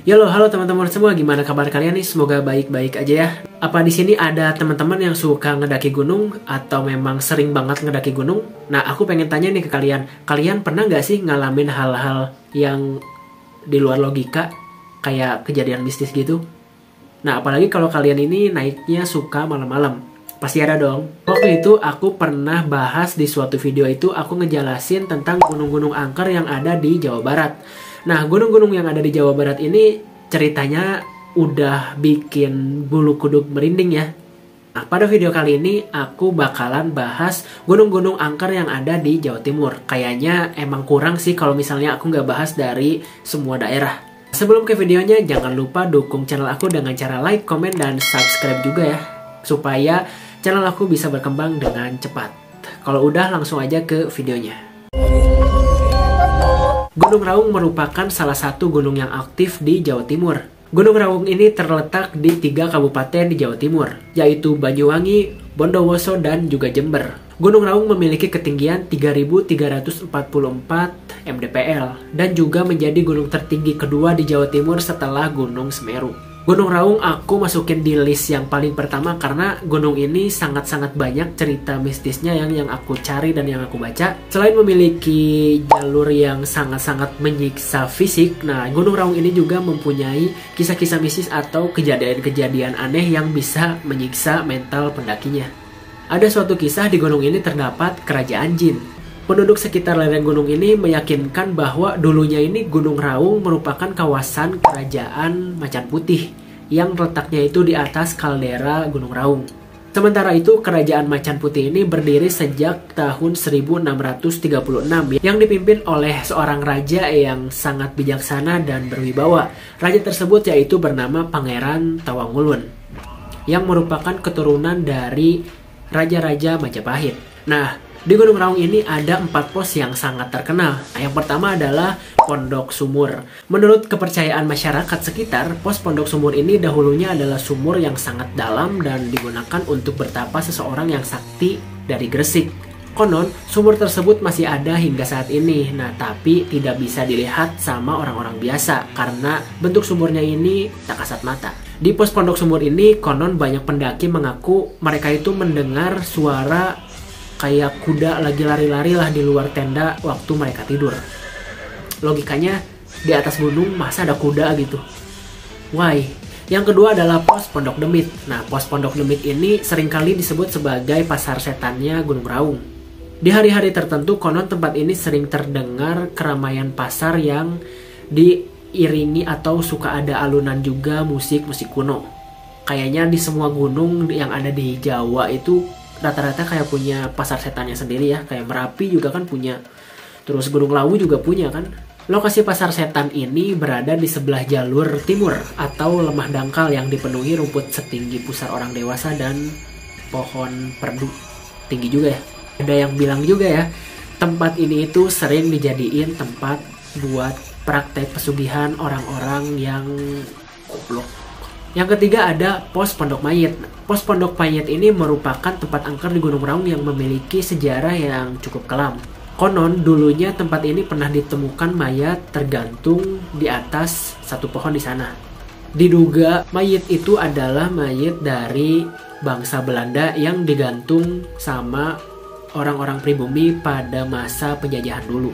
Halo teman-teman semua, gimana kabar kalian nih? Semoga baik-baik aja ya. Apa di sini ada teman-teman yang suka ngedaki gunung atau memang sering banget ngedaki gunung? Nah, aku pengen tanya nih ke kalian. Kalian pernah nggak sih ngalamin hal-hal yang di luar logika, kayak kejadian mistis gitu? Nah, apalagi kalau kalian ini naiknya suka malam-malam. Pasti ada dong. Waktu itu aku pernah bahas di suatu video itu, aku ngejelasin tentang gunung-gunung angker yang ada di Jawa Barat. Nah, gunung-gunung yang ada di Jawa Barat ini ceritanya udah bikin bulu kuduk merinding ya. Nah, pada video kali ini aku bakalan bahas gunung-gunung angker yang ada di Jawa Timur. Kayaknya emang kurang sih kalau misalnya aku nggak bahas dari semua daerah. Sebelum ke videonya, jangan lupa dukung channel aku dengan cara like, komen, dan subscribe juga ya. Supaya channel aku bisa berkembang dengan cepat. Kalau udah, langsung aja ke videonya. Gunung Raung merupakan salah satu gunung yang aktif di Jawa Timur. Gunung Raung ini terletak di 3 kabupaten di Jawa Timur, yaitu Banyuwangi, Bondowoso, dan juga Jember. Gunung Raung memiliki ketinggian 3.344 mdpl dan juga menjadi gunung tertinggi kedua di Jawa Timur setelah Gunung Semeru. Gunung Raung aku masukin di list yang paling pertama karena gunung ini sangat-sangat banyak cerita mistisnya yang aku cari dan yang aku baca. Selain memiliki jalur yang sangat-sangat menyiksa fisik, nah Gunung Raung ini juga mempunyai kisah-kisah mistis atau kejadian-kejadian aneh yang bisa menyiksa mental pendakinya. Ada suatu kisah di gunung ini terdapat kerajaan jin. Penduduk sekitar lereng gunung ini meyakinkan bahwa dulunya ini Gunung Raung merupakan kawasan kerajaan Macan Putih yang letaknya itu di atas kaldera Gunung Raung. Sementara itu kerajaan Macan Putih ini berdiri sejak tahun 1636 yang dipimpin oleh seorang raja yang sangat bijaksana dan berwibawa. Raja tersebut yaitu bernama Pangeran Tawangulun yang merupakan keturunan dari Raja-Raja Majapahit. Nah, di Gunung Raung ini ada 4 pos yang sangat terkenal. Nah, yang pertama adalah Pondok Sumur. Menurut kepercayaan masyarakat sekitar, pos Pondok Sumur ini dahulunya adalah sumur yang sangat dalam dan digunakan untuk bertapa seseorang yang sakti dari Gresik. Konon, sumur tersebut masih ada hingga saat ini. Nah, tapi tidak bisa dilihat sama orang-orang biasa karena bentuk sumurnya ini tak kasat mata. Di pos Pondok Sumur ini, konon banyak pendaki mengaku mereka itu mendengar suara kayak kuda lagi lari-lari lah di luar tenda waktu mereka tidur. Logikanya di atas gunung masa ada kuda gitu. Why? Yang kedua adalah pos Pondok Demit. Nah, pos Pondok Demit ini seringkali disebut sebagai pasar setannya Gunung Raung. Di hari-hari tertentu konon tempat ini sering terdengar keramaian pasar yang diiringi atau suka ada alunan juga musik kuno. Kayaknya di semua gunung yang ada di Jawa itu rata-rata kayak punya pasar setannya sendiri ya. Kayak Merapi juga kan punya. Terus Gunung Lawu juga punya kan. Lokasi pasar setan ini berada di sebelah jalur timur atau lemah dangkal yang dipenuhi rumput setinggi pusar orang dewasa dan pohon perdu. Tinggi juga ya. Ada yang bilang juga ya, tempat ini itu sering dijadiin tempat buat praktek pesugihan orang-orang yang goblok. Yang ketiga ada pos Pondok Mayit. Pos Pondok Mayit ini merupakan tempat angker di Gunung Raung yang memiliki sejarah yang cukup kelam. Konon dulunya tempat ini pernah ditemukan mayat tergantung di atas satu pohon di sana. Diduga mayit itu adalah mayit dari bangsa Belanda yang digantung sama orang-orang pribumi pada masa penjajahan dulu.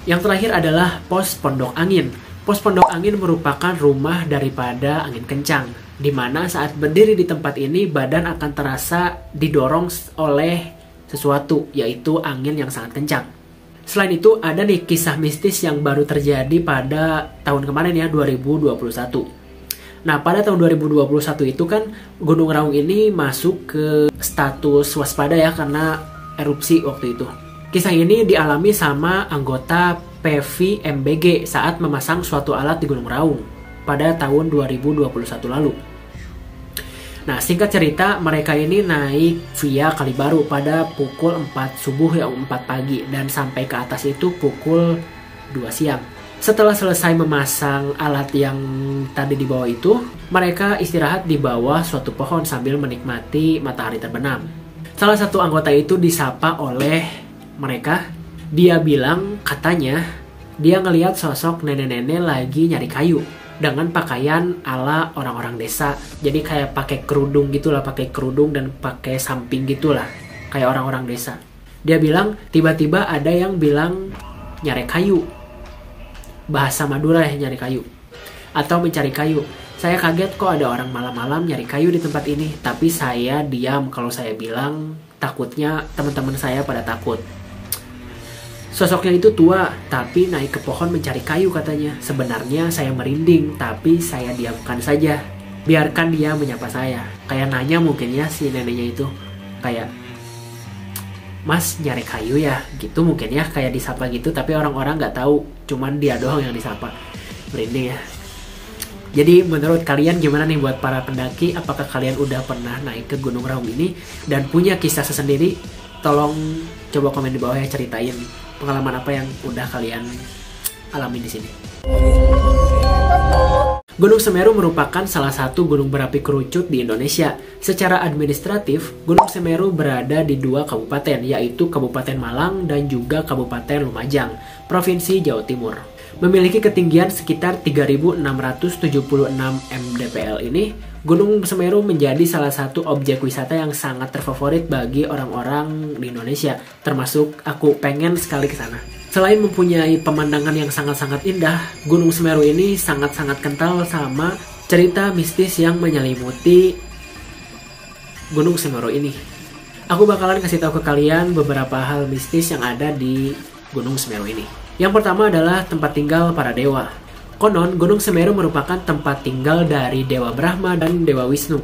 Yang terakhir adalah pos Pondok Angin. Pos Pondok Angin merupakan rumah daripada angin kencang, di mana saat berdiri di tempat ini badan akan terasa didorong oleh sesuatu, yaitu angin yang sangat kencang. Selain itu ada nih kisah mistis yang baru terjadi pada tahun kemarin ya, 2021. Nah, pada tahun 2021 itu kan Gunung Raung ini masuk ke status waspada ya karena erupsi waktu itu. Kisah ini dialami sama anggota PVMBG saat memasang suatu alat di Gunung Raung pada tahun 2021 lalu. Nah, singkat cerita, mereka ini naik via Kalibaru pada pukul 4 subuh ya, 4 pagi dan sampai ke atas itu pukul 2 siang. Setelah selesai memasang alat yang tadi di bawah itu, mereka istirahat di bawah suatu pohon sambil menikmati matahari terbenam. Salah satu anggota itu disapa oleh mereka. Dia bilang katanya dia ngelihat sosok nenek-nenek lagi nyari kayu. dengan pakaian ala orang-orang desa. Jadi kayak pakai kerudung gitulah, pakai kerudung dan pakai samping gitulah, kayak orang-orang desa. Dia bilang tiba-tiba ada yang bilang nyari kayu. Bahasa Madura ya, nyari kayu atau mencari kayu. Saya kaget kok ada orang malam-malam nyari kayu di tempat ini, tapi saya diam kalau saya bilang, takutnya teman-teman saya pada takut. Sosoknya itu tua, tapi naik ke pohon mencari kayu katanya. Sebenarnya saya merinding, tapi saya diamkan saja. Biarkan dia menyapa saya. Kayak nanya mungkin ya si neneknya itu. Kayak, Mas nyari kayu ya? Gitu mungkin ya, kayak disapa gitu. Tapi orang-orang gak tahu, cuman dia doang yang disapa. Merinding ya. Jadi menurut kalian gimana nih buat para pendaki? Apakah kalian udah pernah naik ke Gunung Raung ini dan punya kisah sendiri? Tolong coba komen di bawah ya, ceritain pengalaman apa yang udah kalian alami di sini. Gunung Semeru merupakan salah satu gunung berapi kerucut di Indonesia. Secara administratif, Gunung Semeru berada di 2 kabupaten, yaitu Kabupaten Malang dan juga Kabupaten Lumajang, Provinsi Jawa Timur. Memiliki ketinggian sekitar 3.676 mdpl ini, Gunung Semeru menjadi salah satu objek wisata yang sangat terfavorit bagi orang-orang di Indonesia, termasuk aku pengen sekali ke sana. Selain mempunyai pemandangan yang sangat-sangat indah, Gunung Semeru ini sangat-sangat kental sama cerita mistis yang menyelimuti Gunung Semeru ini. Aku bakalan kasih tahu ke kalian beberapa hal mistis yang ada di Gunung Semeru ini. Yang pertama adalah tempat tinggal para dewa. Konon, Gunung Semeru merupakan tempat tinggal dari Dewa Brahma dan Dewa Wisnu.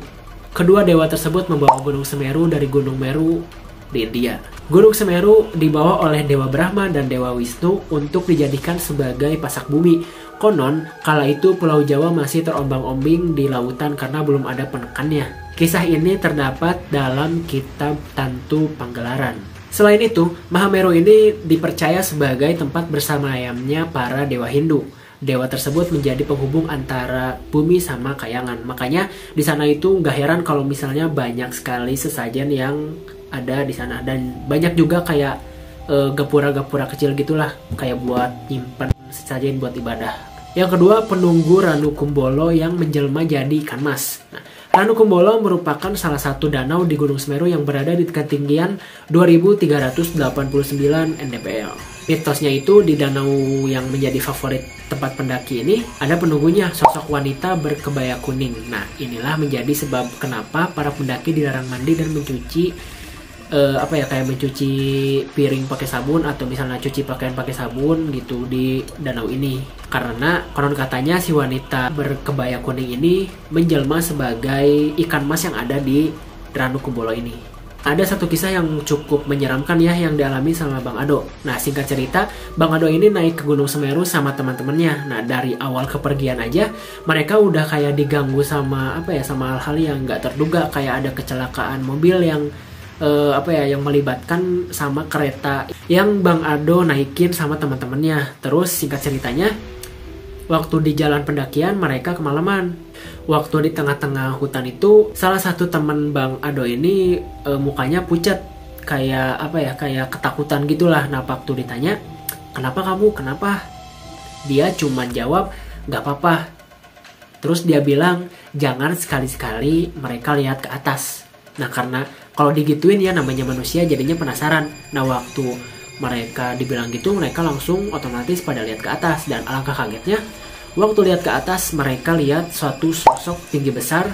Kedua dewa tersebut membawa Gunung Semeru dari Gunung Meru di India. Gunung Semeru dibawa oleh Dewa Brahma dan Dewa Wisnu untuk dijadikan sebagai pasak bumi. Konon, kala itu Pulau Jawa masih terombang-ambing di lautan karena belum ada penekannya. Kisah ini terdapat dalam kitab Tantu Panggelaran. Selain itu, Mahameru ini dipercaya sebagai tempat bersemayamnya para dewa Hindu. Dewa tersebut menjadi penghubung antara bumi sama kayangan. Makanya di sana itu nggak heran kalau misalnya banyak sekali sesajen yang ada di sana, dan banyak juga kayak gapura-gapura kecil gitulah, kayak buat nyimpen sesajen buat ibadah. Yang kedua, penunggu Ranu Kumbolo yang menjelma jadi ikan mas. Nah, Ranu Kumbolo merupakan salah satu danau di Gunung Semeru yang berada di ketinggian 2.389 mdpl. Mitosnya itu di danau yang menjadi favorit tempat pendaki ini ada penunggunya, sosok wanita berkebaya kuning. Nah, inilah menjadi sebab kenapa para pendaki dilarang mandi dan mencuci kayak mencuci piring pakai sabun atau misalnya cuci pakaian pakai sabun gitu di danau ini. Karena konon katanya si wanita berkebaya kuning ini menjelma sebagai ikan mas yang ada di Ranu Kumbolo ini. Ada satu kisah yang cukup menyeramkan ya yang dialami sama Bang Ado. Nah, singkat cerita, Bang Ado ini naik ke Gunung Semeru sama teman-temannya. Nah, dari awal kepergian aja mereka udah kayak diganggu sama sama hal-hal yang nggak terduga, kayak ada kecelakaan mobil yang yang melibatkan sama kereta yang Bang Ado naikin sama teman-temannya. Terus singkat ceritanya, waktu di jalan pendakian mereka kemalaman. Waktu di tengah-tengah hutan itu, salah satu teman Bang Ado ini mukanya pucat, kayak kayak ketakutan gitulah. Nah, waktu ditanya, "Kenapa kamu? Kenapa?" Dia cuma jawab, "Gak apa-apa." Terus dia bilang, "Jangan sekali-sekali mereka lihat ke atas." Nah, karena kalau digituin ya namanya manusia jadinya penasaran. Nah, waktu mereka dibilang gitu, mereka langsung otomatis pada lihat ke atas. Dan alangkah kagetnya, waktu lihat ke atas mereka lihat suatu sosok tinggi besar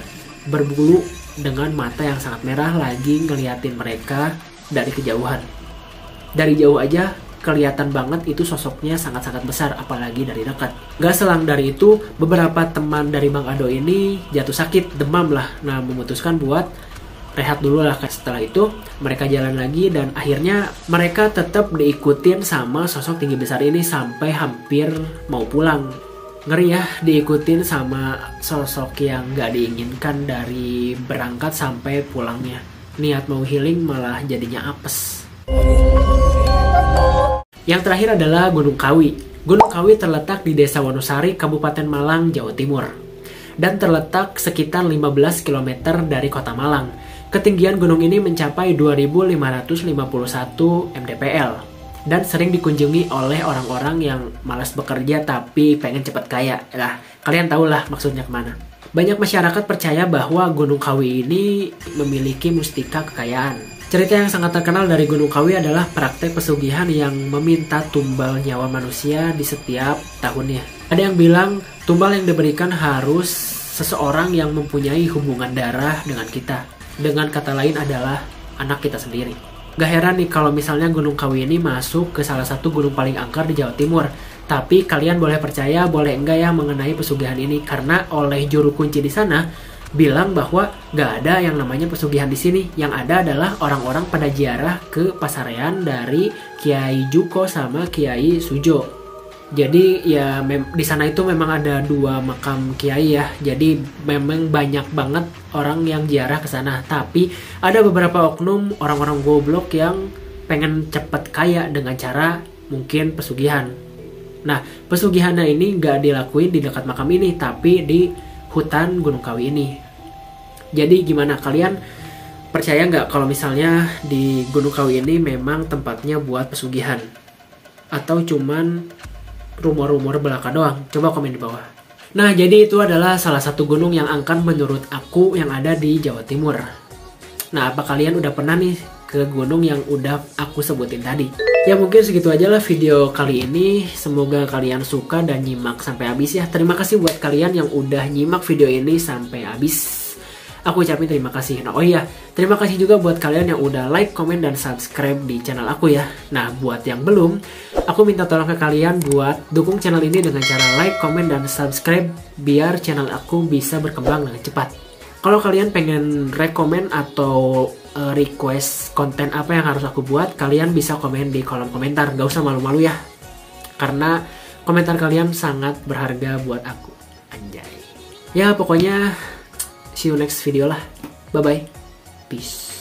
berbulu dengan mata yang sangat merah lagi ngeliatin mereka dari kejauhan. Dari jauh aja kelihatan banget itu sosoknya sangat-sangat besar, apalagi dari dekat. Gak selang dari itu, beberapa teman dari Bang Ado ini jatuh sakit, demam lah. Nah, memutuskan buat rehat dulu lah. Setelah itu mereka jalan lagi dan akhirnya mereka tetap diikutin sama sosok tinggi besar ini sampai hampir mau pulang. Ngeri ya, diikutin sama sosok yang gak diinginkan dari berangkat sampai pulangnya. Niat mau healing malah jadinya apes. Yang terakhir adalah Gunung Kawi. Gunung Kawi terletak di Desa Wonosari, Kabupaten Malang, Jawa Timur, dan terletak sekitar 15 km dari kota Malang. Ketinggian gunung ini mencapai 2.551 mdpl. dan sering dikunjungi oleh orang-orang yang malas bekerja tapi pengen cepat kaya. Nah, kalian tahulah maksudnya kemana. Banyak masyarakat percaya bahwa Gunung Kawi ini memiliki mustika kekayaan. Cerita yang sangat terkenal dari Gunung Kawi adalah praktek pesugihan yang meminta tumbal nyawa manusia di setiap tahunnya. Ada yang bilang tumbal yang diberikan harus seseorang yang mempunyai hubungan darah dengan kita. Dengan kata lain adalah anak kita sendiri. Gak heran nih kalau misalnya Gunung Kawi ini masuk ke salah satu gunung paling angker di Jawa Timur. Tapi kalian boleh percaya, boleh enggak ya mengenai pesugihan ini, karena oleh juru kunci di sana bilang bahwa gak ada yang namanya pesugihan di sini. Yang ada adalah orang-orang pada ziarah ke Pasarean dari Kiai Juko sama Kiai Sujo. Jadi ya di sana itu memang ada 2 makam kiai ya. Jadi memang banyak banget orang yang ziarah ke sana. Tapi ada beberapa oknum orang-orang goblok yang pengen cepet kaya dengan cara mungkin pesugihan. Nah, pesugihannya ini nggak dilakuin di dekat makam ini, tapi di hutan Gunung Kawi ini. Jadi gimana, kalian percaya nggak kalau misalnya di Gunung Kawi ini memang tempatnya buat pesugihan? Atau cuman rumor-rumor belaka doang? Coba komen di bawah. Nah, jadi itu adalah salah satu gunung yang angker menurut aku yang ada di Jawa Timur. Nah, apa kalian udah pernah nih ke gunung yang udah aku sebutin tadi? Ya mungkin segitu aja lah video kali ini. Semoga kalian suka dan nyimak sampai habis ya. Terima kasih buat kalian yang udah nyimak video ini sampai habis. Aku ucapin terima kasih. Nah, oh iya, terima kasih juga buat kalian yang udah like, komen, dan subscribe di channel aku ya. Nah, buat yang belum, aku minta tolong ke kalian buat dukung channel ini dengan cara like, komen, dan subscribe biar channel aku bisa berkembang dengan cepat. Kalau kalian pengen rekomen atau request konten apa yang harus aku buat, kalian bisa komen di kolom komentar. Gak usah malu-malu ya, karena komentar kalian sangat berharga buat aku. Anjay. Ya pokoknya see you next video lah. Bye bye. Peace.